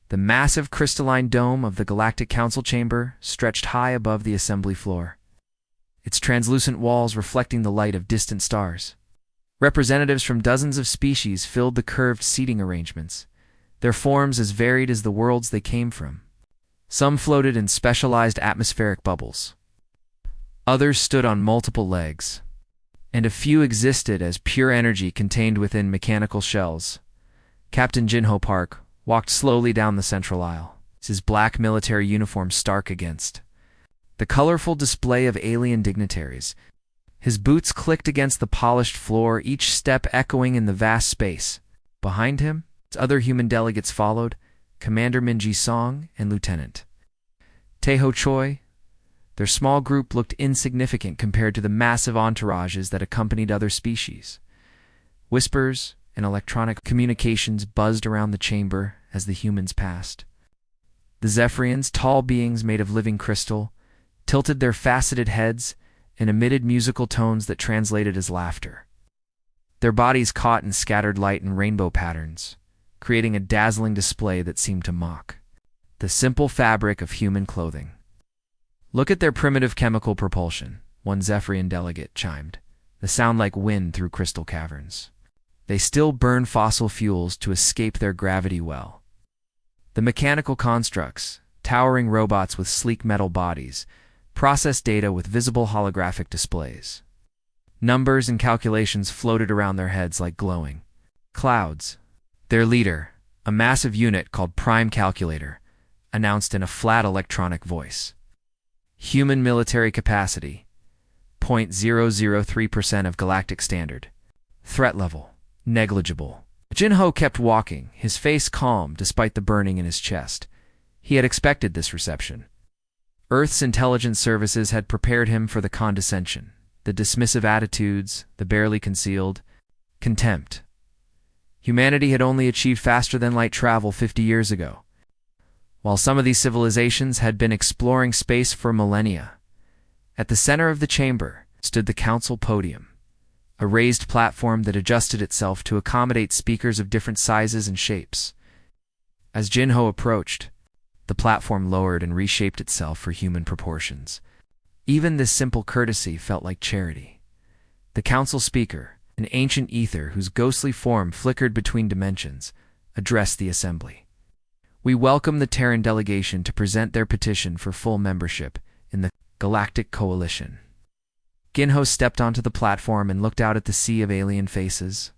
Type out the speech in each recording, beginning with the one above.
The massive crystalline dome of the Galactic Council Chamber stretched high above the assembly floor, its translucent walls reflecting the light of distant stars. Representatives from dozens of species filled the curved seating arrangements, their forms as varied as the worlds they came from. Some floated in specialized atmospheric bubbles. Others stood on multiple legs, and a few existed as pure energy contained within mechanical shells. Captain Jinho Park walked slowly down the central aisle, his black military uniform stark against the colorful display of alien dignitaries. His boots clicked against the polished floor, each step echoing in the vast space. Behind him, other human delegates followed, Commander Minji Song and Lieutenant Taeho Choi. Their small group looked insignificant compared to the massive entourages that accompanied other species. Whispers and electronic communications buzzed around the chamber as the humans passed. The Zephyrians, tall beings made of living crystal, tilted their faceted heads and emitted musical tones that translated as laughter. Their bodies caught in scattered light and rainbow patterns, creating a dazzling display that seemed to mock the simple fabric of human clothing. "Look at their primitive chemical propulsion," one Zephyrian delegate chimed, the sound like wind through crystal caverns. "They still burn fossil fuels to escape their gravity well." The mechanical constructs, towering robots with sleek metal bodies, processed data with visible holographic displays. Numbers and calculations floated around their heads like glowing clouds. Their leader, a massive unit called Prime Calculator, announced in a flat electronic voice. "Human military capacity, 0.003% of galactic standard. Threat level, negligible." Jinho kept walking, his face calm despite the burning in his chest. He had expected this reception. Earth's intelligence services had prepared him for the condescension, the dismissive attitudes, the barely concealed contempt. Humanity had only achieved faster-than-light travel 50 years ago, while some of these civilizations had been exploring space for millennia. At the center of the chamber stood the council podium, a raised platform that adjusted itself to accommodate speakers of different sizes and shapes. As Jinho approached, the platform lowered and reshaped itself for human proportions. Even this simple courtesy felt like charity. The council speaker, an ancient ether whose ghostly form flickered between dimensions, addressed the assembly. "We welcome the Terran delegation to present their petition for full membership in the Galactic Coalition." Jinho stepped onto the platform and looked out at the sea of alien faces.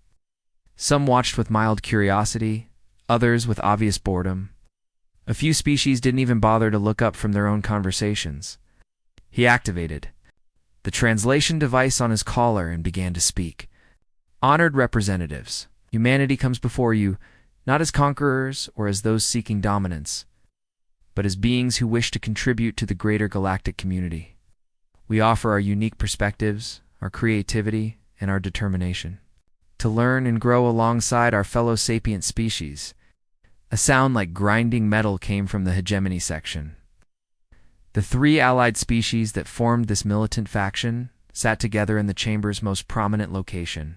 Some watched with mild curiosity, others with obvious boredom. A few species didn't even bother to look up from their own conversations. He activated the translation device on his collar and began to speak. "Honored representatives, humanity comes before you not as conquerors or as those seeking dominance, but as beings who wish to contribute to the greater galactic community. We offer our unique perspectives, our creativity, and our determination to learn and grow alongside our fellow sapient species." A sound like grinding metal came from the hegemony section. The three allied species that formed this militant faction sat together in the chamber's most prominent location.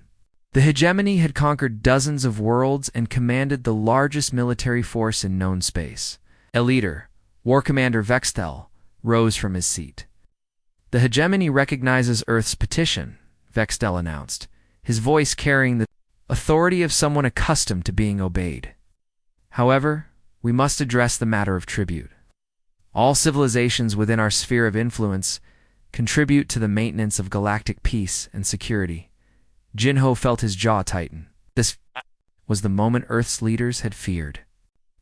The hegemony had conquered dozens of worlds and commanded the largest military force in known space. A leader, War Commander Vextel, rose from his seat. "The hegemony recognizes Earth's petition," Vextel announced, his voice carrying the authority of someone accustomed to being obeyed. "However, we must address the matter of tribute. All civilizations within our sphere of influence contribute to the maintenance of galactic peace and security." Jinho felt his jaw tighten. This was the moment Earth's leaders had feared.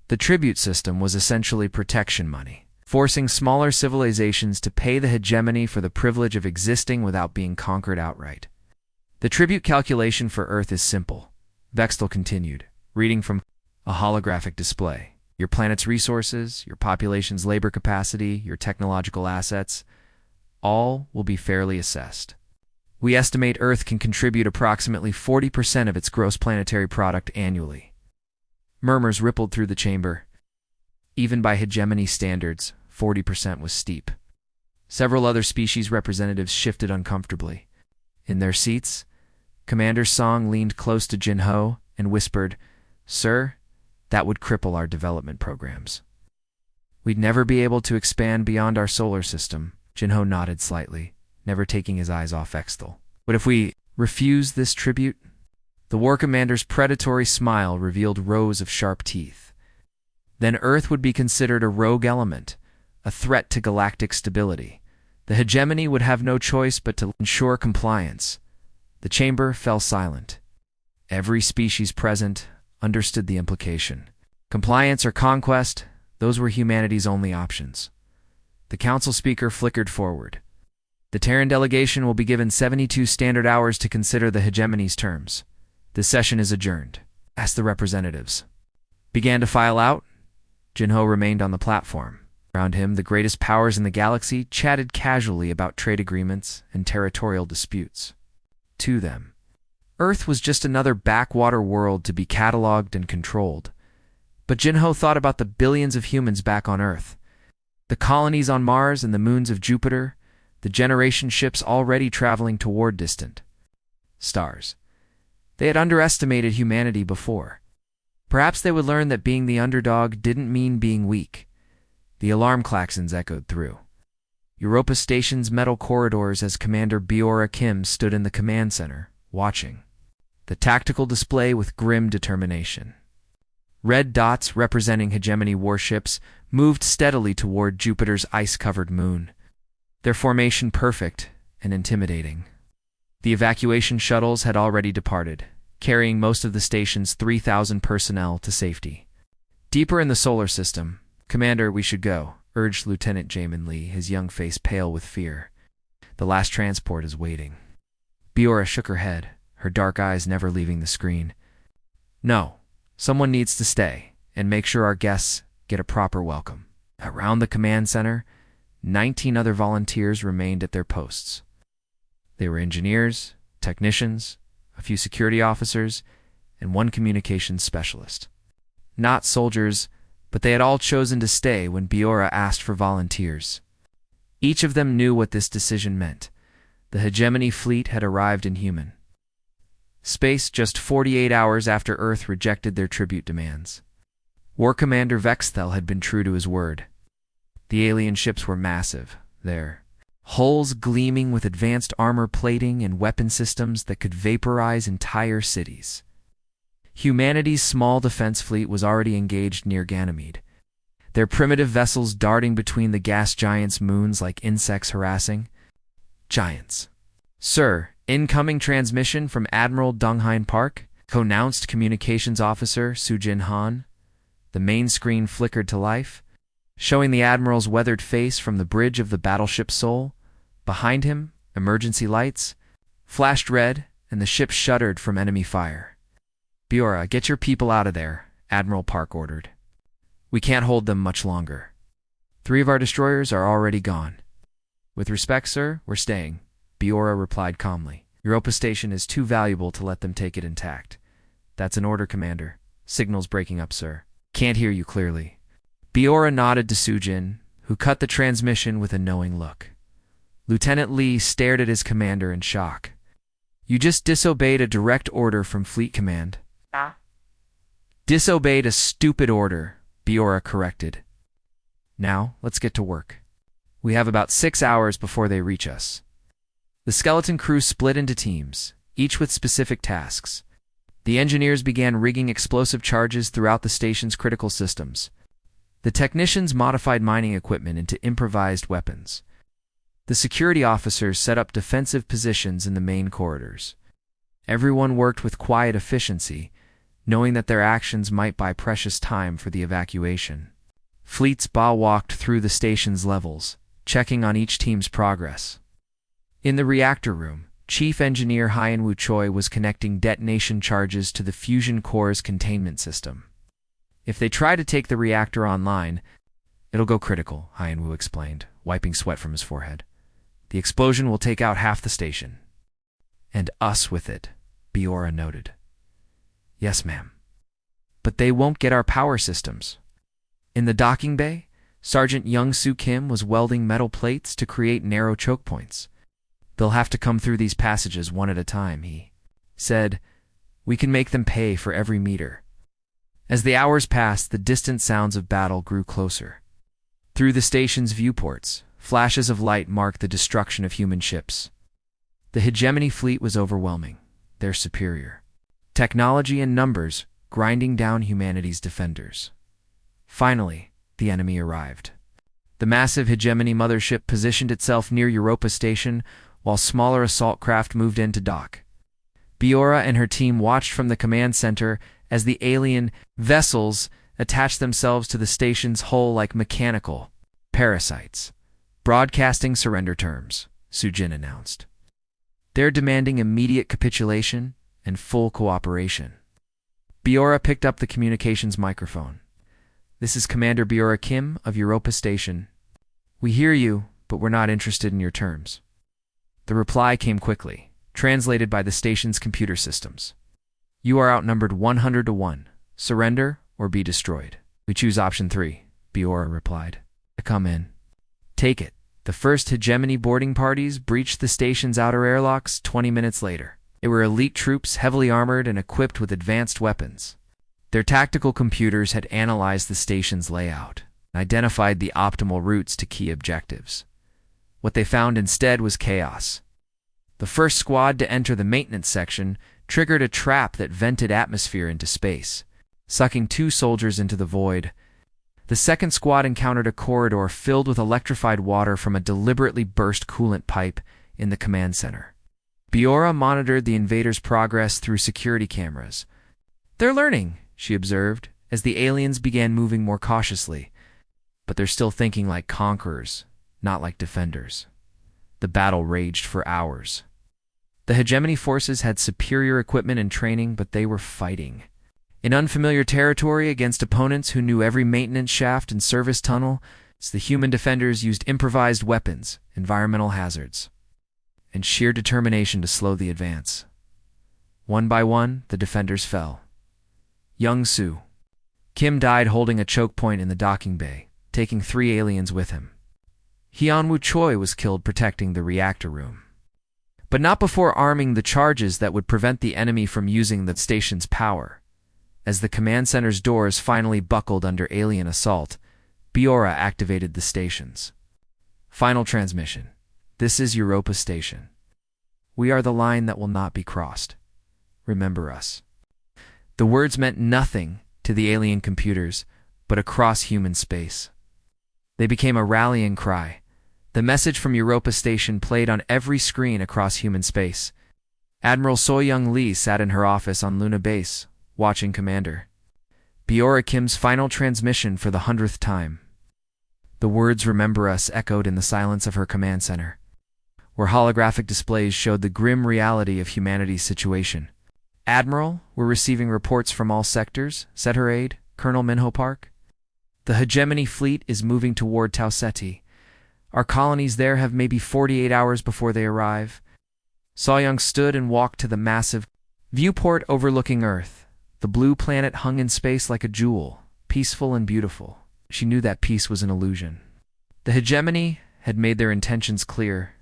The tribute system was essentially protection money, forcing smaller civilizations to pay the hegemony for the privilege of existing without being conquered outright. "The tribute calculation for Earth is simple," Vextel continued, reading from a holographic display. "Your planet's resources, your population's labor capacity, your technological assets, all will be fairly assessed. We estimate Earth can contribute approximately 40% of its gross planetary product annually." Murmurs rippled through the chamber. Even by hegemony standards, 40% was steep. Several other species representatives shifted uncomfortably. In their seats, Commander Song leaned close to Jinho and whispered, "Sir, That would cripple our development programs. We'd never be able to expand beyond our solar system. Jinho nodded slightly, never taking his eyes off Exthel. But if we refuse this tribute? The war commander's predatory smile revealed rows of sharp teeth. Then Earth would be considered a rogue element, a threat to galactic stability. The hegemony would have no choice but to ensure compliance. The chamber fell silent. Every species present understood the implication. Compliance or conquest, those were humanity's only options. The council speaker flickered forward. The Terran delegation will be given 72 standard hours to consider the hegemony's terms. This session is adjourned. As the representatives began to file out, Jinho remained on the platform. Around him, the greatest powers in the galaxy chatted casually about trade agreements and territorial disputes. To them, Earth was just another backwater world to be cataloged and controlled. But Jinho thought about the billions of humans back on Earth, the colonies on Mars and the moons of Jupiter, the generation ships already traveling toward distant stars. They had underestimated humanity before. Perhaps they would learn that being the underdog didn't mean being weak. The alarm klaxons echoed through Europa Station's metal corridors as Commander Biora Kim stood in the command center, watching the tactical display with grim determination. Red dots representing hegemony warships moved steadily toward Jupiter's ice-covered moon, their formation perfect and intimidating. The evacuation shuttles had already departed, carrying most of the station's 3,000 personnel to safety. Deeper in the solar system, "Commander, we should go," urged Lieutenant Jamin Lee, his young face pale with fear. "The last transport is waiting." Biora shook her head, her dark eyes never leaving the screen. "No, someone needs to stay and make sure our guests get a proper welcome." Around the command center, 19 other volunteers remained at their posts. They were engineers, technicians, a few security officers, and one communications specialist. Not soldiers, but they had all chosen to stay when Biora asked for volunteers. Each of them knew what this decision meant. The hegemony fleet had arrived in human space just 48 hours after Earth rejected their tribute demands. War Commander Vexthel had been true to his word. The alien ships were massive, their hulls gleaming with advanced armor plating and weapon systems that could vaporize entire cities. Humanity's small defense fleet was already engaged near Ganymede, their primitive vessels darting between the gas giants' moons like insects harassing giants. "Sir, incoming transmission from Admiral Donghain Park," announced Communications Officer Sujin Han. The main screen flickered to life, showing the Admiral's weathered face from the bridge of the battleship Seoul. Behind him, emergency lights flashed red, and the ship shuddered from enemy fire. "Biora, get your people out of there," Admiral Park ordered. "We can't hold them much longer. 3 of our destroyers are already gone." "With respect, sir, we're staying," Biora replied calmly. "Europa Station is too valuable to let them take it intact." "That's an order, Commander." "Signal's breaking up, sir." "Can't hear you clearly." Biora nodded to Sujin, who cut the transmission with a knowing look. Lieutenant Lee stared at his commander in shock. "You just disobeyed a direct order from Fleet Command." "Disobeyed a stupid order," Biora corrected. "Now, let's get to work. We have about 6 hours before they reach us." The skeleton crew split into teams, each with specific tasks. The engineers began rigging explosive charges throughout the station's critical systems. The technicians modified mining equipment into improvised weapons. The security officers set up defensive positions in the main corridors. Everyone worked with quiet efficiency, knowing that their actions might buy precious time for the evacuation. Fleets walked through the station's levels, checking on each team's progress. In the reactor room, Chief Engineer Hyenwoo Choi was connecting detonation charges to the fusion core's containment system. "If they try to take the reactor online, it'll go critical," Hyenwoo explained, wiping sweat from his forehead. "The explosion will take out half the station." "And us with it," Biora noted. "Yes, ma'am. But they won't get our power systems." In the docking bay, Sergeant Young-Soo Kim was welding metal plates to create narrow choke points. "They'll have to come through these passages one at a time," he said. "We can make them pay for every meter." As the hours passed, the distant sounds of battle grew closer. Through the station's viewports, flashes of light marked the destruction of human ships. The hegemony fleet was overwhelming, their superior technology and numbers grinding down humanity's defenders. Finally, the enemy arrived. The massive hegemony mothership positioned itself near Europa Station, while smaller assault craft moved in to dock. Biora and her team watched from the command center as the alien vessels attached themselves to the station's hull like mechanical parasites. Broadcasting surrender terms, Sujin announced. They're demanding immediate capitulation and full cooperation. Biora picked up the communications microphone. This is Commander Biora Kim of Europa Station. We hear you, but we're not interested in your terms. The reply came quickly, translated by the station's computer systems. You are outnumbered 100 to 1. Surrender or be destroyed. We choose option 3, Biora replied. Come in. Take it. The first hegemony boarding parties breached the station's outer airlocks 20 minutes later. They were elite troops, heavily armored and equipped with advanced weapons. Their tactical computers had analyzed the station's layout and identified the optimal routes to key objectives. What they found instead was chaos. The first squad to enter the maintenance section triggered a trap that vented atmosphere into space, sucking 2 soldiers into the void. The second squad encountered a corridor filled with electrified water from a deliberately burst coolant pipe in the command center. Biora monitored the invaders' progress through security cameras. They're learning, she observed, as the aliens began moving more cautiously. But they're still thinking like conquerors, not like defenders. The battle raged for hours. The hegemony forces had superior equipment and training, but they were fighting in unfamiliar territory against opponents who knew every maintenance shaft and service tunnel. The human defenders used improvised weapons, environmental hazards, and sheer determination to slow the advance. One by one, the defenders fell. Young Su. Kim died holding a choke point in the docking bay, taking 3 aliens with him. Hyunwoo Choi was killed protecting the reactor room. But not before arming the charges that would prevent the enemy from using the station's power. As the command center's doors finally buckled under alien assault, Biora activated the stations. Final transmission. This is Europa Station. We are the line that will not be crossed. Remember us. The words meant nothing to the alien computers, but across human space. They became a rallying cry. The message from Europa Station played on every screen across human space. Admiral So-Young Lee sat in her office on Luna Base, watching Commander Biora Kim's final transmission for the 100th time. The words "Remember us" echoed in the silence of her command center, where holographic displays showed the grim reality of humanity's situation. Admiral, we're receiving reports from all sectors, said her aide, Colonel Minho Park. The hegemony fleet is moving toward Tau Ceti. Our colonies there have maybe 48 hours before they arrive. So-Young stood and walked to the massive viewport overlooking Earth. The blue planet hung in space like a jewel, peaceful and beautiful. She knew that peace was an illusion. The hegemony had made their intentions clear.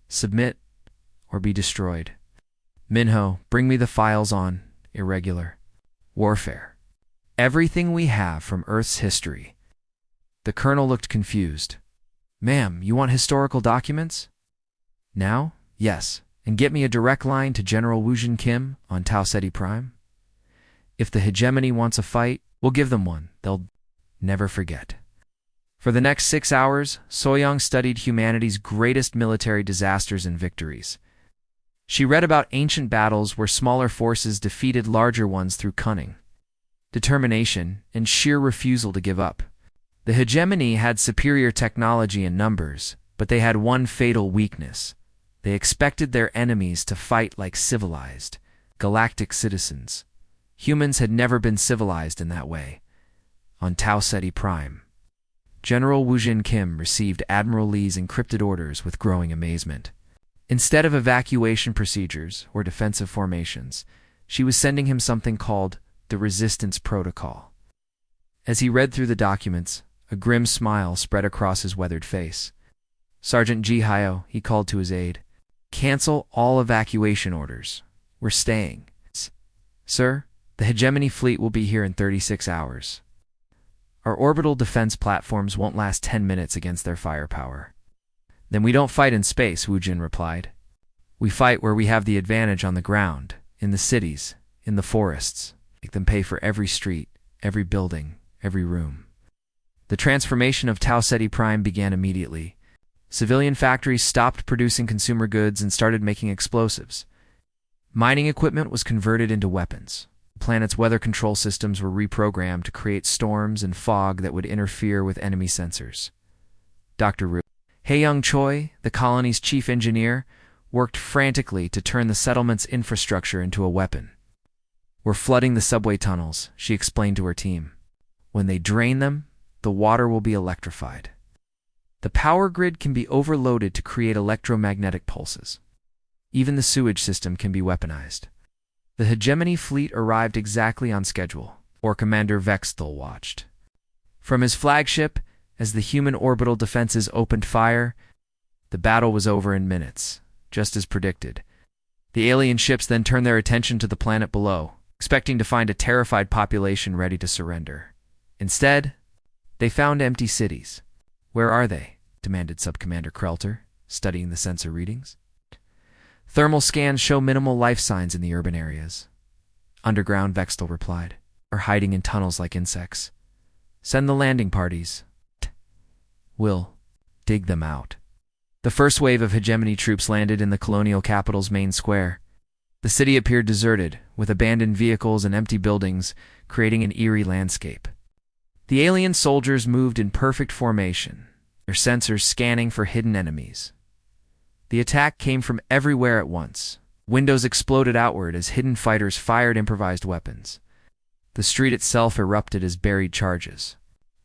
Submit or be destroyed. Minho, bring me the files on irregular warfare. Everything we have from Earth's history. The colonel looked confused. Ma'am, you want historical documents? Now? Yes. And get me a direct line to General Woojin Kim on Tau Ceti Prime? If the hegemony wants a fight, we'll give them one. They'll never forget. For the next 6 hours, So-Young studied humanity's greatest military disasters and victories. She read about ancient battles where smaller forces defeated larger ones through cunning, determination, and sheer refusal to give up. The hegemony had superior technology and numbers, but they had one fatal weakness. They expected their enemies to fight like civilized, galactic citizens. Humans had never been civilized in that way. On Tau Ceti Prime, General Woojin Kim received Admiral Lee's encrypted orders with growing amazement. Instead of evacuation procedures or defensive formations, she was sending him something called the Resistance Protocol. As he read through the documents, a grim smile spread across his weathered face. Sergeant Ji Hyo, he called to his aide. Cancel all evacuation orders. We're staying. Sir, The hegemony fleet will be here in 36 hours. Our orbital defense platforms won't last 10 minutes against their firepower. Then we don't fight in space, Wu Jin replied. We fight where we have the advantage on the ground, in the cities, in the forests. Make them pay for every street, every building, every room. The transformation of Tau Ceti Prime began immediately. Civilian factories stopped producing consumer goods and started making explosives. Mining equipment was converted into weapons. The planet's weather control systems were reprogrammed to create storms and fog that would interfere with enemy sensors. Dr. Ru Hae-young Choi, the colony's chief engineer, worked frantically to turn the settlement's infrastructure into a weapon. We're flooding the subway tunnels, she explained to her team. When they drain them, the water will be electrified. The power grid can be overloaded to create electromagnetic pulses. Even the sewage system can be weaponized. The hegemony fleet arrived exactly on schedule, or Commander Vexthal watched. From his flagship, as the human orbital defenses opened fire, the battle was over in minutes, just as predicted. The alien ships then turned their attention to the planet below, expecting to find a terrified population ready to surrender. Instead, they found empty cities. Where are they? Demanded Subcommander Krelter, studying the sensor readings. Thermal scans show minimal life signs in the urban areas. Underground, Vexthal replied, are hiding in tunnels like insects. Send the landing parties. We'll dig them out. The first wave of hegemony troops landed in the colonial capital's main square. The city appeared deserted, with abandoned vehicles and empty buildings, creating an eerie landscape. The alien soldiers moved in perfect formation, their sensors scanning for hidden enemies. The attack came from everywhere at once. Windows exploded outward as hidden fighters fired improvised weapons. The street itself erupted as buried charges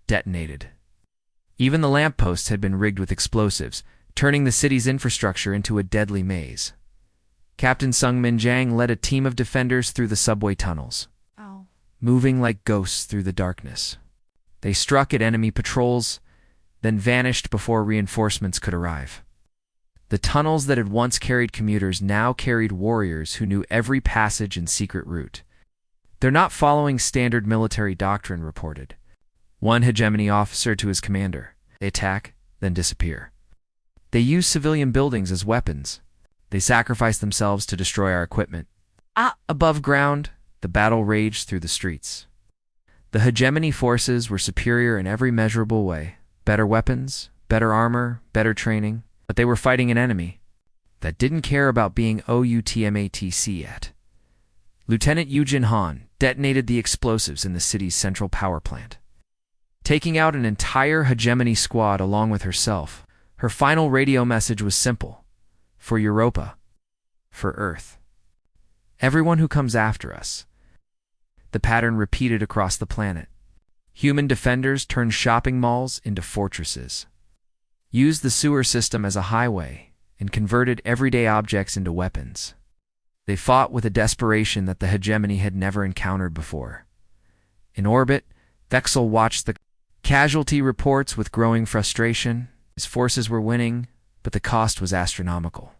detonated. Even the lampposts had been rigged with explosives, turning the city's infrastructure into a deadly maze. Captain Sung Min Jang led a team of defenders through the subway tunnels, moving like ghosts through the darkness. They struck at enemy patrols, then vanished before reinforcements could arrive. The tunnels that had once carried commuters now carried warriors who knew every passage and secret route. They're not following standard military doctrine, reported one hegemony officer to his commander. They attack, then disappear. They use civilian buildings as weapons. They sacrifice themselves to destroy our equipment. Above ground, the battle raged through the streets. The hegemony forces were superior in every measurable way. Better weapons, better armor, better training. But they were fighting an enemy that didn't care about being OUTMATC yet. Lieutenant Yujin Han detonated the explosives in the city's central power plant, taking out an entire hegemony squad along with herself. Her final radio message was simple: for Europa, for Earth. Everyone who comes after us. The pattern repeated across the planet. Human defenders turned shopping malls into fortresses, used the sewer system as a highway, and converted everyday objects into weapons. They fought with a desperation that the hegemony had never encountered before. In orbit, Vexthal watched the casualty reports with growing frustration. His forces were winning, but the cost was astronomical.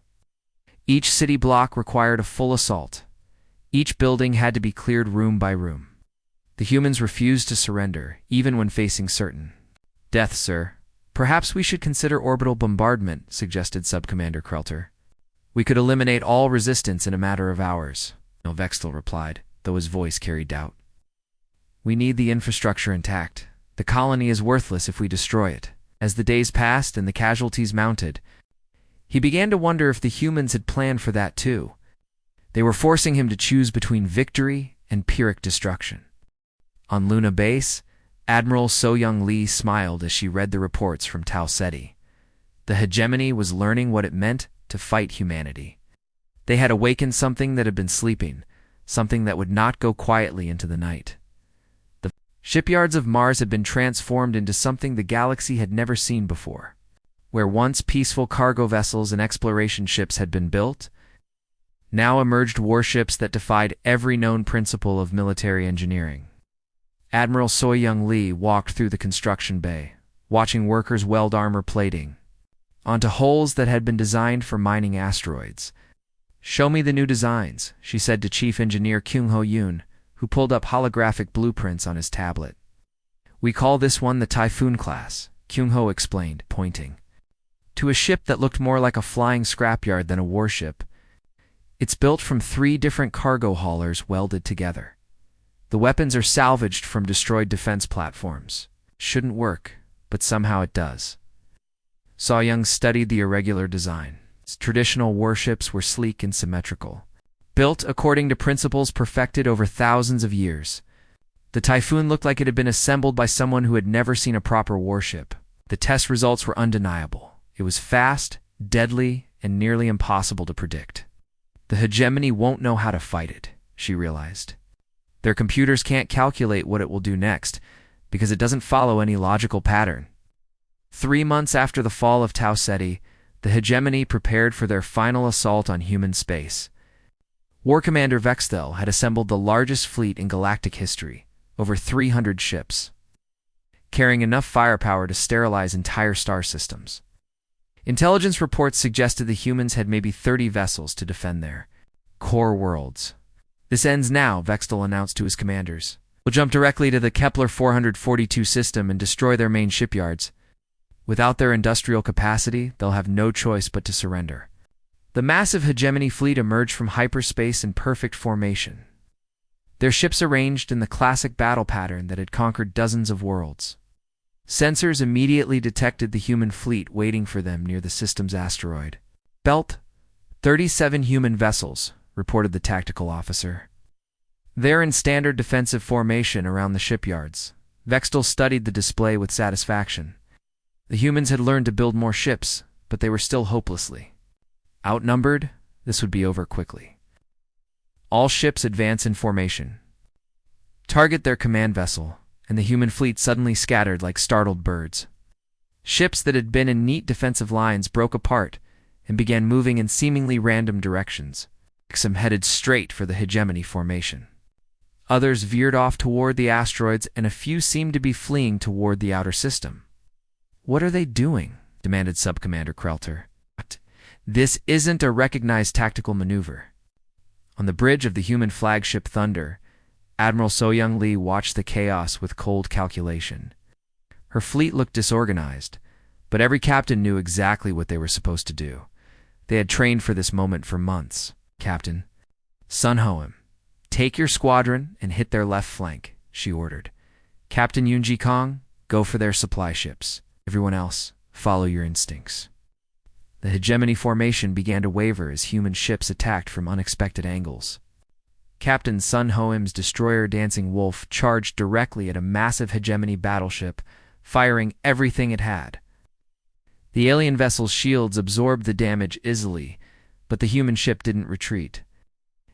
Each city block required a full assault. Each building had to be cleared room by room. The humans refused to surrender, even when facing certain death, sir. Perhaps we should consider orbital bombardment, suggested Subcommander Krelter. We could eliminate all resistance in a matter of hours. No, Vexthal replied, though his voice carried doubt. We need the infrastructure intact. The colony is worthless if we destroy it. As the days passed and the casualties mounted, he began to wonder if the humans had planned for that too. They were forcing him to choose between victory and Pyrrhic destruction. On Luna Base, Admiral So-Young Lee smiled as she read the reports from Tau Ceti. The hegemony was learning what it meant to fight humanity. They had awakened something that had been sleeping, something that would not go quietly into the night. The shipyards of Mars had been transformed into something the galaxy had never seen before. Where once peaceful cargo vessels and exploration ships had been built, now emerged warships that defied every known principle of military engineering. Admiral So-Young Lee walked through the construction bay, watching workers weld armor plating onto holes that had been designed for mining asteroids. Show me the new designs, she said to Chief Engineer Kyung-Ho Yoon, who pulled up holographic blueprints on his tablet. "We call this one the Typhoon class," Kyung-ho explained, pointing to a ship that looked more like a flying scrapyard than a warship. It's built from 3 different cargo haulers welded together. The weapons are salvaged from destroyed defense platforms. Shouldn't work, but somehow it does. So-young studied the irregular design. Traditional warships were sleek and symmetrical, built according to principles perfected over thousands of years. The Typhoon looked like it had been assembled by someone who had never seen a proper warship. The test results were undeniable. It was fast, deadly, and nearly impossible to predict. The hegemony won't know how to fight it, she realized. Their computers can't calculate what it will do next, because it doesn't follow any logical pattern. 3 months after the fall of Tau Ceti, the hegemony prepared for their final assault on human space. War Commander Vextel had assembled the largest fleet in galactic history, over 300 ships, carrying enough firepower to sterilize entire star systems. Intelligence reports suggested the humans had maybe 30 vessels to defend their core worlds. "This ends now," Vextel announced to his commanders. "We'll jump directly to the Kepler 442 system and destroy their main shipyards. Without their industrial capacity, they'll have no choice but to surrender." The massive hegemony fleet emerged from hyperspace in perfect formation, their ships arranged in the classic battle pattern that had conquered dozens of worlds. Sensors immediately detected the human fleet waiting for them near the system's asteroid belt. 37 human vessels, reported the tactical officer. They're in standard defensive formation around the shipyards. Vextel studied the display with satisfaction. The humans had learned to build more ships, but they were still hopelessly outnumbered. This would be over quickly. "All ships advance in formation. Target their command vessel," and the human fleet suddenly scattered like startled birds. Ships that had been in neat defensive lines broke apart and began moving in seemingly random directions. Some headed straight for the hegemony formation. Others veered off toward the asteroids, and a few seemed to be fleeing toward the outer system. "What are they doing?" demanded Subcommander Krelter. "This isn't a recognized tactical maneuver." On the bridge of the human flagship Thunder, Admiral So-Young Lee watched the chaos with cold calculation. Her fleet looked disorganized, but every captain knew exactly what they were supposed to do. They had trained for this moment for months. "Captain Sun Ho-im, take your squadron and hit their left flank," she ordered. "Captain Yoon-ji Kong, go for their supply ships. Everyone else, follow your instincts." The hegemony formation began to waver as human ships attacked from unexpected angles. Captain Sun Ho-im's destroyer Dancing Wolf charged directly at a massive hegemony battleship, firing everything it had. The alien vessel's shields absorbed the damage easily, but the human ship didn't retreat.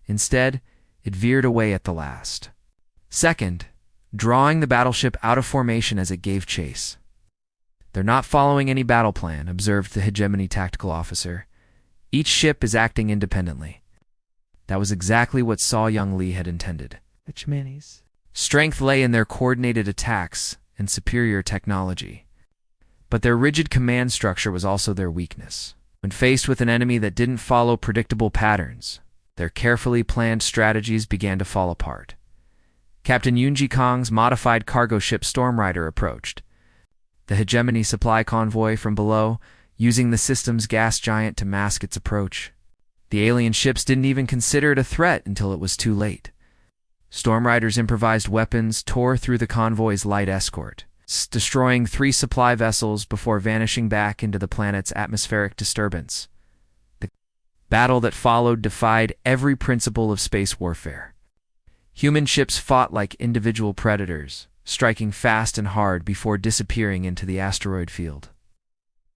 Instead, it veered away at the last second, drawing the battleship out of formation as it gave chase. "They're not following any battle plan," observed the hegemony tactical officer. "Each ship is acting independently." That was exactly what So-Young Lee had intended. Strength lay in their coordinated attacks and superior technology. But their rigid command structure was also their weakness. When faced with an enemy that didn't follow predictable patterns, their carefully planned strategies began to fall apart. Captain Yoon-ji Kong's modified cargo ship Stormrider approached the hegemony supply convoy from below, using the system's gas giant to mask its approach. The alien ships didn't even consider it a threat until it was too late. Stormrider's improvised weapons tore through the convoy's light escort, destroying 3 supply vessels before vanishing back into the planet's atmospheric disturbance. The battle that followed defied every principle of space warfare. Human ships fought like individual predators, striking fast and hard before disappearing into the asteroid field.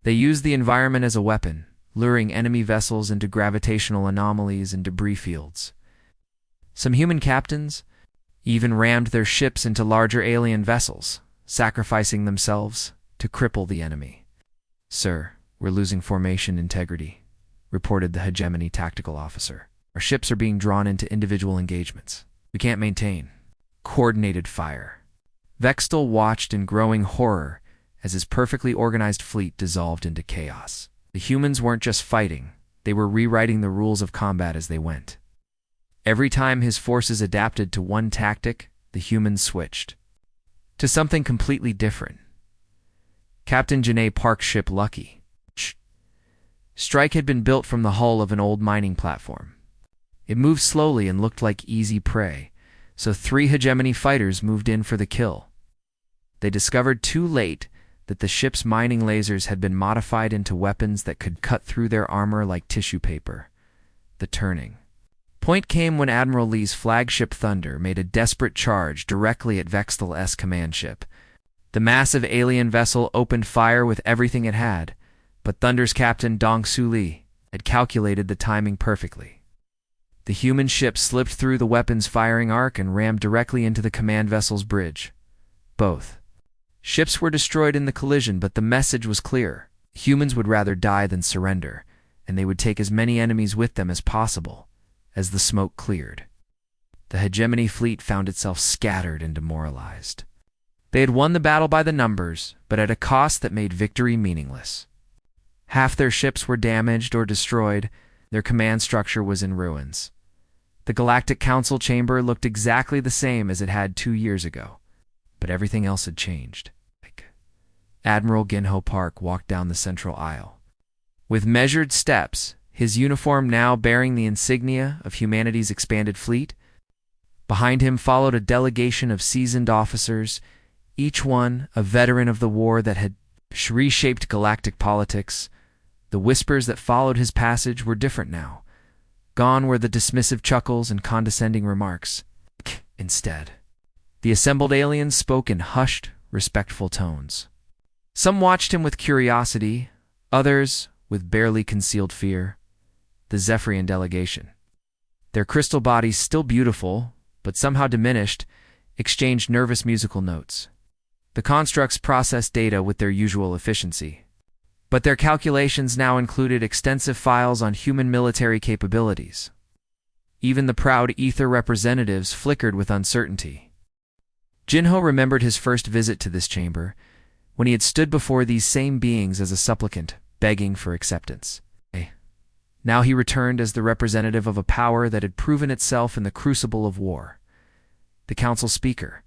They used the environment as a weapon, luring enemy vessels into gravitational anomalies and debris fields. Some human captains even rammed their ships into larger alien vessels, sacrificing themselves to cripple the enemy. "Sir, we're losing formation integrity," reported the hegemony tactical officer. "Our ships are being drawn into individual engagements. We can't maintain coordinated fire." Vextel watched in growing horror as his perfectly organized fleet dissolved into chaos. The humans weren't just fighting, they were rewriting the rules of combat as they went. Every time his forces adapted to one tactic, the humans switched to something completely different. Captain Janae Park's ship Lucky Strike had been built from the hull of an old mining platform. It moved slowly and looked like easy prey, so 3 hegemony fighters moved in for the kill. They discovered too late that the ship's mining lasers had been modified into weapons that could cut through their armor like tissue paper. The turning point came when Admiral Lee's flagship Thunder made a desperate charge directly at Vextal's command ship. The massive alien vessel opened fire with everything it had, but Thunder's captain Dong Su Lee had calculated the timing perfectly. The human ship slipped through the weapon's firing arc and rammed directly into the command vessel's bridge. Both ships were destroyed in the collision, but the message was clear. Humans would rather die than surrender, and they would take as many enemies with them as possible. As the smoke cleared, the hegemony fleet found itself scattered and demoralized. They had won the battle by the numbers, but at a cost that made victory meaningless. Half their ships were damaged or destroyed. Their command structure was in ruins. The Galactic Council chamber looked exactly the same as it had 2 years ago, but everything else had changed. Admiral Ginho Park walked down the central aisle. With measured steps, his uniform now bearing the insignia of humanity's expanded fleet. Behind him followed a delegation of seasoned officers, each one a veteran of the war that had reshaped galactic politics. The whispers that followed his passage were different now. Gone were the dismissive chuckles and condescending remarks. Instead, the assembled aliens spoke in hushed, respectful tones. Some watched him with curiosity, others with barely concealed fear. The Zephyrian delegation, their crystal bodies still beautiful, but somehow diminished, exchanged nervous musical notes. The constructs processed data with their usual efficiency, but their calculations now included extensive files on human military capabilities. Even the proud ether representatives flickered with uncertainty. Jinho remembered his first visit to this chamber, when he had stood before these same beings as a supplicant, begging for acceptance. Now he returned as the representative of a power that had proven itself in the crucible of war. The council speaker,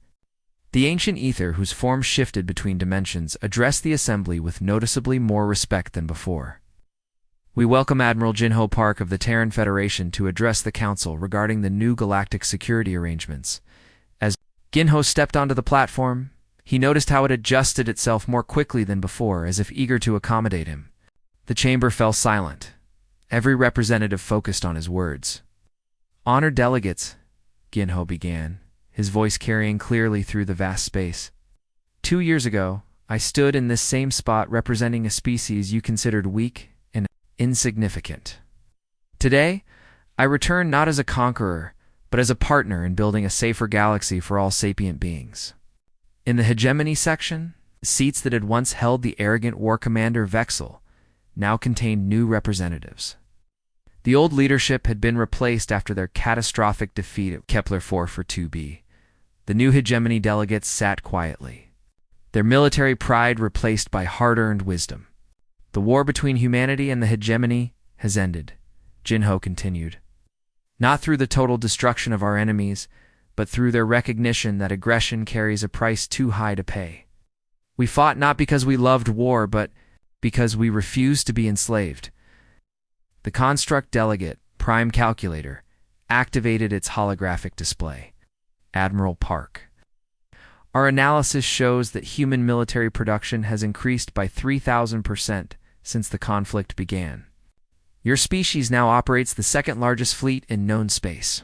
the ancient ether whose form shifted between dimensions, addressed the assembly with noticeably more respect than before. We welcome Admiral Jinho Park of the Terran Federation to address the council regarding the new galactic security arrangements. As Ginho stepped onto the platform, he noticed how it adjusted itself more quickly than before, as if eager to accommodate him. The chamber fell silent. Every representative focused on his words. "Honored delegates," Ginho began, his voice carrying clearly through the vast space. 2 years ago, I stood in this same spot representing a species you considered weak and insignificant. Today, I return not as a conqueror, but as a partner in building a safer galaxy for all sapient beings. In the hegemony section, the seats that had once held the arrogant war commander Vexel now contained new representatives. The old leadership had been replaced after their catastrophic defeat at Kepler 442b. The new hegemony delegates sat quietly, their military pride replaced by hard-earned wisdom. The war between humanity and the hegemony has ended, Jinho continued. Not through the total destruction of our enemies, but through their recognition that aggression carries a price too high to pay. We fought not because we loved war, but because we refused to be enslaved. The construct delegate, Prime Calculator, activated its holographic display. Admiral Park. Our analysis shows that human military production has increased by 3,000% since the conflict began. Your species now operates the second largest fleet in known space.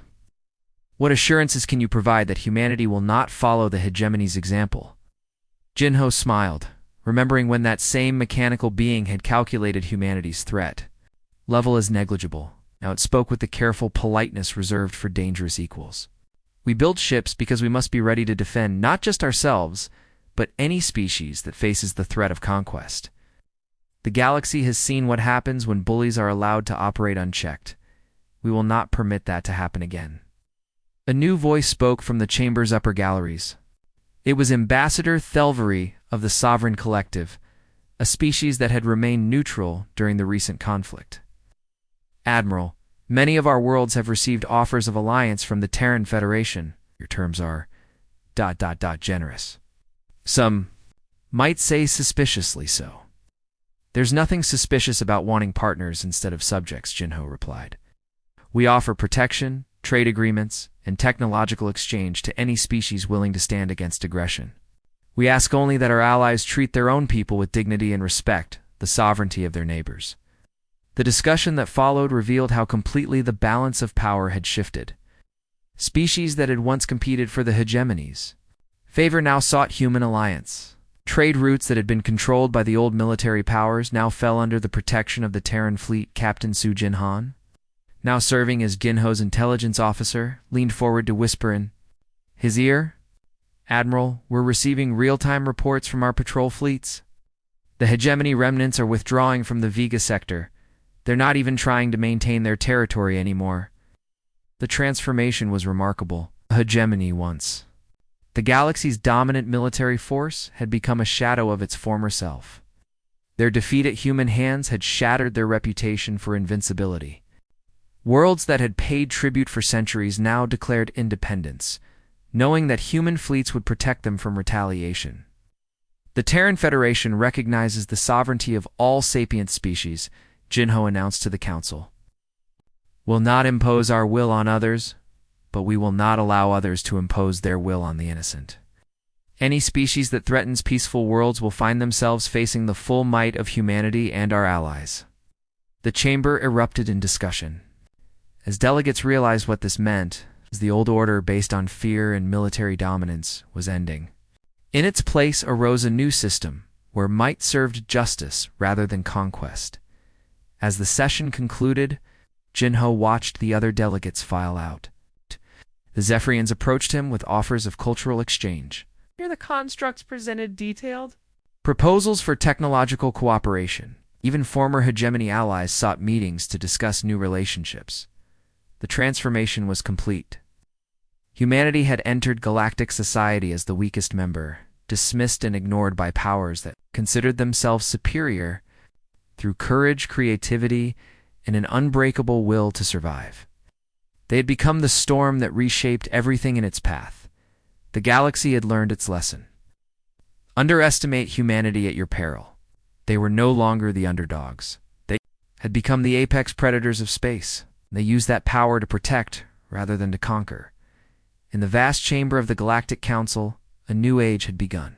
What assurances can you provide that humanity will not follow the hegemony's example? Jinho smiled, remembering when that same mechanical being had calculated humanity's threat. Level is negligible. Now it spoke with the careful politeness reserved for dangerous equals. We build ships because we must be ready to defend not just ourselves, but any species that faces the threat of conquest. The galaxy has seen what happens when bullies are allowed to operate unchecked. We will not permit that to happen again. A new voice spoke from the chamber's upper galleries. It was Ambassador Thelvery of the Sovereign Collective, a species that had remained neutral during the recent conflict. Admiral, Many of our worlds have received offers of alliance from the Terran Federation. Your terms are ... generous. Some might say suspiciously so. There's nothing suspicious about wanting partners instead of subjects, Jinho replied. We offer protection, trade agreements, and technological exchange to any species willing to stand against aggression. We ask only that our allies treat their own people with dignity and respect the sovereignty of their neighbors. The discussion that followed revealed how completely the balance of power had shifted. Species that had once competed for the hegemony's favor now sought human alliance. Trade routes that had been controlled by the old military powers now fell under the protection of the Terran fleet. Captain Su Jinhan, now serving as Ginho's intelligence officer, leaned forward to whisper in his ear, Admiral, we're receiving real-time reports from our patrol fleets. The hegemony remnants are withdrawing from the Vega sector. They're not even trying to maintain their territory anymore. The transformation was remarkable. A hegemony once. The galaxy's dominant military force had become a shadow of its former self. Their defeat at human hands had shattered their reputation for invincibility. Worlds that had paid tribute for centuries now declared independence, knowing that human fleets would protect them from retaliation. The Terran Federation recognizes the sovereignty of all sapient species, Jinho announced to the Council. We'll not impose our will on others, but we will not allow others to impose their will on the innocent. Any species that threatens peaceful worlds will find themselves facing the full might of humanity and our allies. The chamber erupted in discussion. As delegates realized what this meant, as the old order based on fear and military dominance was ending. In its place arose a new system, where might served justice rather than conquest. As the session concluded, Jinho watched the other delegates file out. The Zephyrians approached him with offers of cultural exchange. Here the constructs presented detailed proposals for technological cooperation. Even former hegemony allies sought meetings to discuss new relationships. The transformation was complete. Humanity had entered galactic society as the weakest member, dismissed and ignored by powers that considered themselves superior through courage, creativity, and an unbreakable will to survive. They had become the storm that reshaped everything in its path. The galaxy had learned its lesson. Underestimate humanity at your peril. They were no longer the underdogs. They had become the apex predators of space. They used that power to protect rather than to conquer. In the vast chamber of the Galactic Council, a new age had begun.